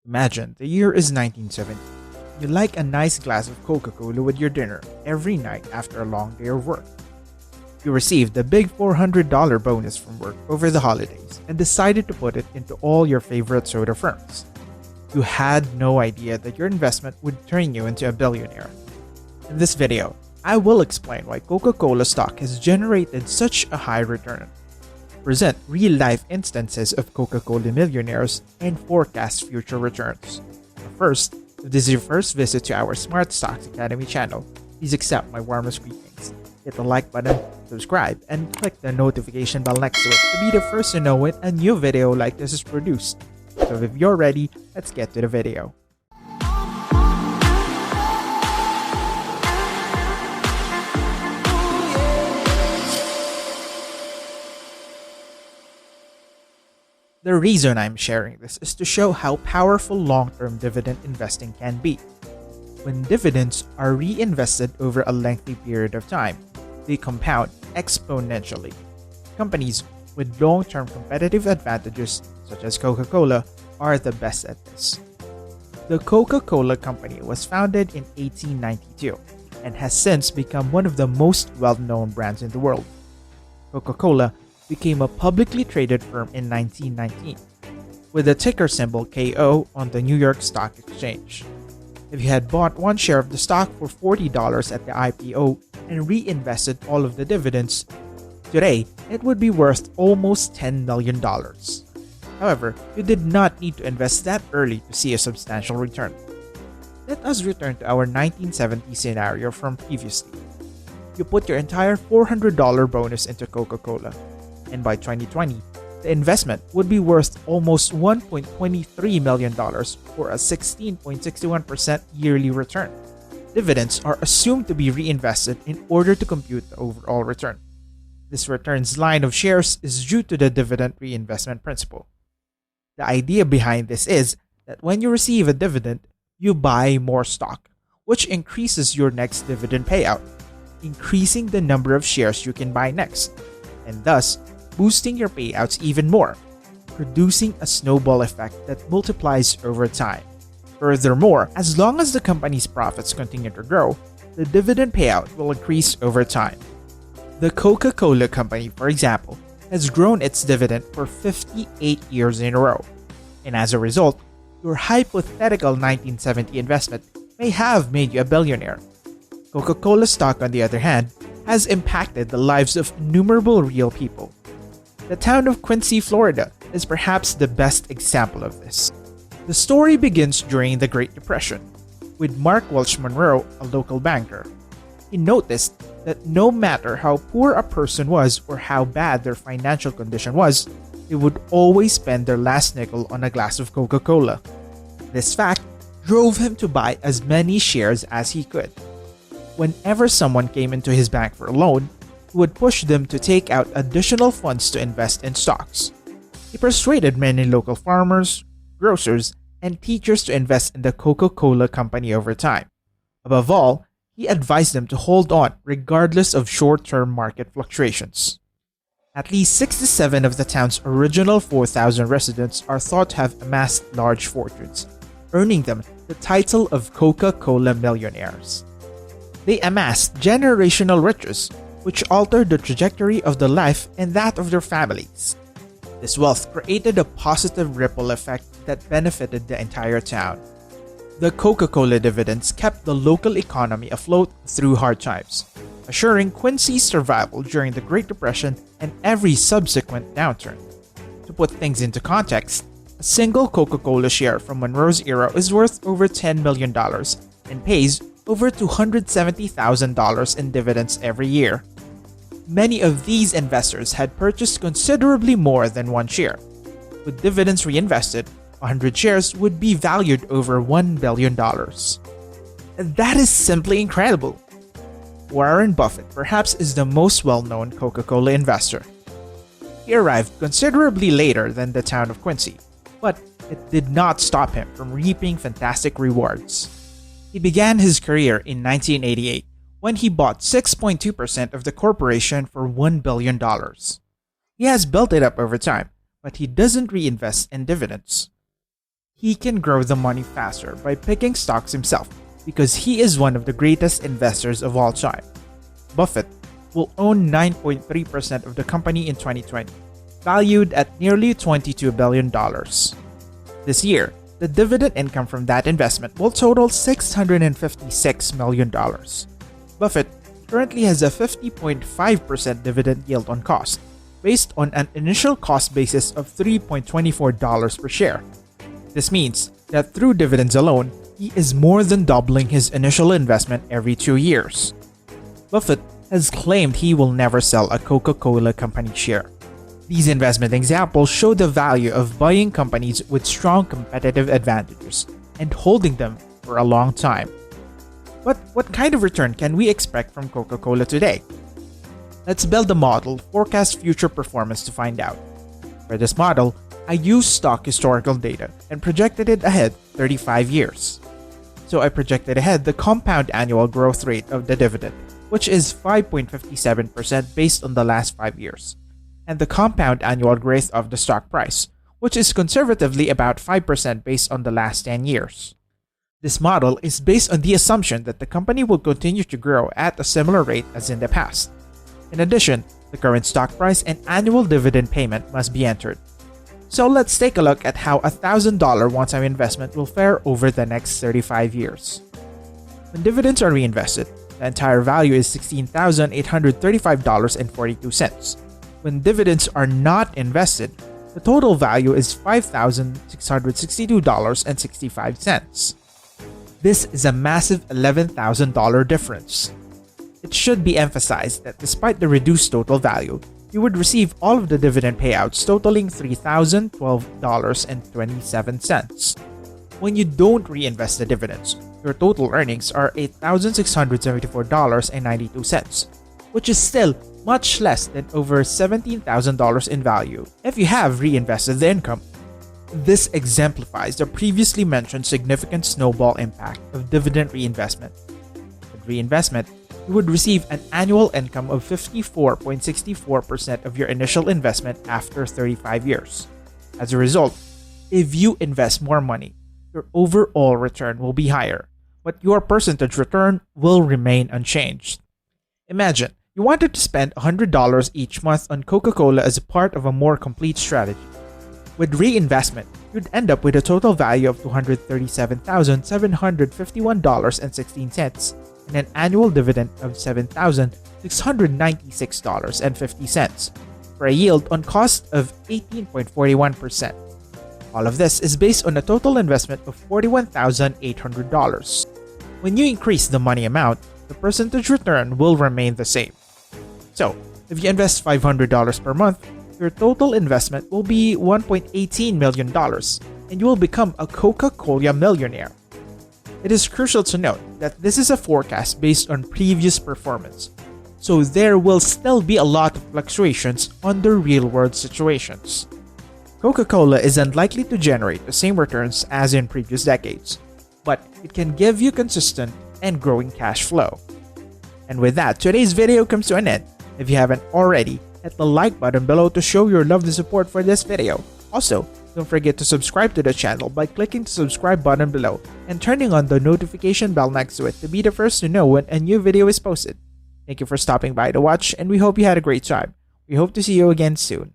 Imagine the year is 1970. You like a nice glass of coca-cola with your dinner every night after a long day of work. You received the big $400 bonus from work over the holidays and decided to put it into all your favorite soda firms. You had no idea that your investment would turn you into a billionaire. In this video, I will explain why Coca-Cola stock has generated such a high return, present real-life instances of Coca-Cola millionaires, and forecast future returns. But first, if this is your first visit to our Smart Stocks Academy channel, please accept my warmest greetings. Hit the like button, subscribe, and click the notification bell next to it to be the first to know when a new video like this is produced. So if you're ready, let's get to the video. The reason I'm sharing this is to show how powerful long-term dividend investing can be. When dividends are reinvested over a lengthy period of time, they compound exponentially. Companies with long-term competitive advantages, such as Coca-Cola, are the best at this. The Coca-Cola Company was founded in 1892 and has since become one of the most well-known brands in the world. Coca-Cola became a publicly traded firm in 1919, with the ticker symbol KO on the New York Stock Exchange. If you had bought one share of the stock for $40 at the IPO and reinvested all of the dividends, today it would be worth almost $10 million. However, you did not need to invest that early to see a substantial return. Let us return to our 1970 scenario from previously. You put your entire $400 bonus into Coca-Cola, and by 2020, the investment would be worth almost $1.23 million for a 16.61% yearly return. Dividends are assumed to be reinvested in order to compute the overall return. This returns line of shares is due to the dividend reinvestment principle. The idea behind this is that when you receive a dividend, you buy more stock, which increases your next dividend payout, increasing the number of shares you can buy next, and thus boosting your payouts even more, producing a snowball effect that multiplies over time. Furthermore, as long as the company's profits continue to grow, the dividend payout will increase over time. The Coca-Cola Company, for example, has grown its dividend for 58 years in a row, and as a result, your hypothetical 1970 investment may have made you a billionaire. Coca-Cola stock, on the other hand, has impacted the lives of innumerable real people. The town of Quincy, Florida is perhaps the best example of this. The story begins during the Great Depression, with Mark Welch Monroe, a local banker. He noticed that no matter how poor a person was or how bad their financial condition was, they would always spend their last nickel on a glass of Coca-Cola. This fact drove him to buy as many shares as he could. Whenever someone came into his bank for a loan, he would push them to take out additional funds to invest in stocks. He persuaded many local farmers, grocers, and teachers to invest in the Coca-Cola Company over time. Above all, he advised them to hold on regardless of short-term market fluctuations. At least 67 of the town's original 4,000 residents are thought to have amassed large fortunes, earning them the title of Coca-Cola millionaires. They amassed generational riches, which altered the trajectory of the life and that of their families. This wealth created a positive ripple effect that benefited the entire town. The Coca-Cola dividends kept the local economy afloat through hard times, assuring Quincy's survival during the Great Depression and every subsequent downturn. To put things into context, a single Coca-Cola share from Monroe's era is worth over $10 million and pays over $270,000 in dividends every year. Many of these investors had purchased considerably more than one share. With dividends reinvested, 100 shares would be valued over $1 billion. That is simply incredible. Warren Buffett perhaps is the most well-known Coca-Cola investor. He arrived considerably later than the town of Quincy, but it did not stop him from reaping fantastic rewards. He began his career in 1988 when he bought 6.2% of the corporation for $1 billion. He has built it up over time, but he doesn't reinvest in dividends. he can grow the money faster by picking stocks himself because he is one of the greatest investors of all time. Buffett will own 9.3% of the company in 2020, valued at nearly $22 billion. This year, the dividend income from that investment will total $656 million. Buffett currently has a 50.5% dividend yield on cost, based on an initial cost basis of $3.24 per share. This means that through dividends alone, he is more than doubling his initial investment every 2 years. Buffett has claimed he will never sell a Coca-Cola company share. These investment examples show the value of buying companies with strong competitive advantages and holding them for a long time. But what kind of return can we expect from Coca-Cola today? Let's build a model to forecast future performance to find out. For this model, I used stock historical data and projected it ahead 35 years. So I projected ahead the compound annual growth rate of the dividend, which is 5.57% based on the last 5 years, and the compound annual growth of the stock price, which is conservatively about 5% based on the last 10 years. This model is based on the assumption that the company will continue to grow at a similar rate as in the past. In addition, the current stock price and annual dividend payment must be entered. So let's take a look at how a $1,000 one-time investment will fare over the next 35 years. When dividends are reinvested, the entire value is $16,835.42. When dividends are not invested, the total value is $5,662.65. This is a massive $11,000 difference. It should be emphasized that despite the reduced total value, you would receive all of the dividend payouts totaling $3,012.27. When you don't reinvest the dividends, your total earnings are $8,674.92, which is still much less than over $17,000 in value if you have reinvested the income. This exemplifies the previously mentioned significant snowball impact of dividend reinvestment. With reinvestment, you would receive an annual income of 54.64% of your initial investment after 35 years. As a result, if you invest more money, your overall return will be higher, but your percentage return will remain unchanged. Imagine you wanted to spend $100 each month on Coca-Cola as a part of a more complete strategy. With reinvestment, you'd end up with a total value of $237,751.16 and an annual dividend of $7,696.50 for a yield on cost of 18.41%. All of this is based on a total investment of $41,800. When you increase the money amount, the percentage return will remain the same. So, if you invest $500 per month, your total investment will be $1.18 million, and you will become a Coca-Cola millionaire. It is crucial to note that this is a forecast based on previous performance, so there will still be a lot of fluctuations under real-world situations. Coca-Cola is unlikely to generate the same returns as in previous decades, but it can give you consistent and growing cash flow. And with that, today's video comes to an end. If you haven't already, hit the like button below to show your love and support for this video. Also, don't forget to subscribe to the channel by clicking the subscribe button below and turning on the notification bell next to it to be the first to know when a new video is posted. Thank you for stopping by to watch, and we hope you had a great time. We hope to see you again soon.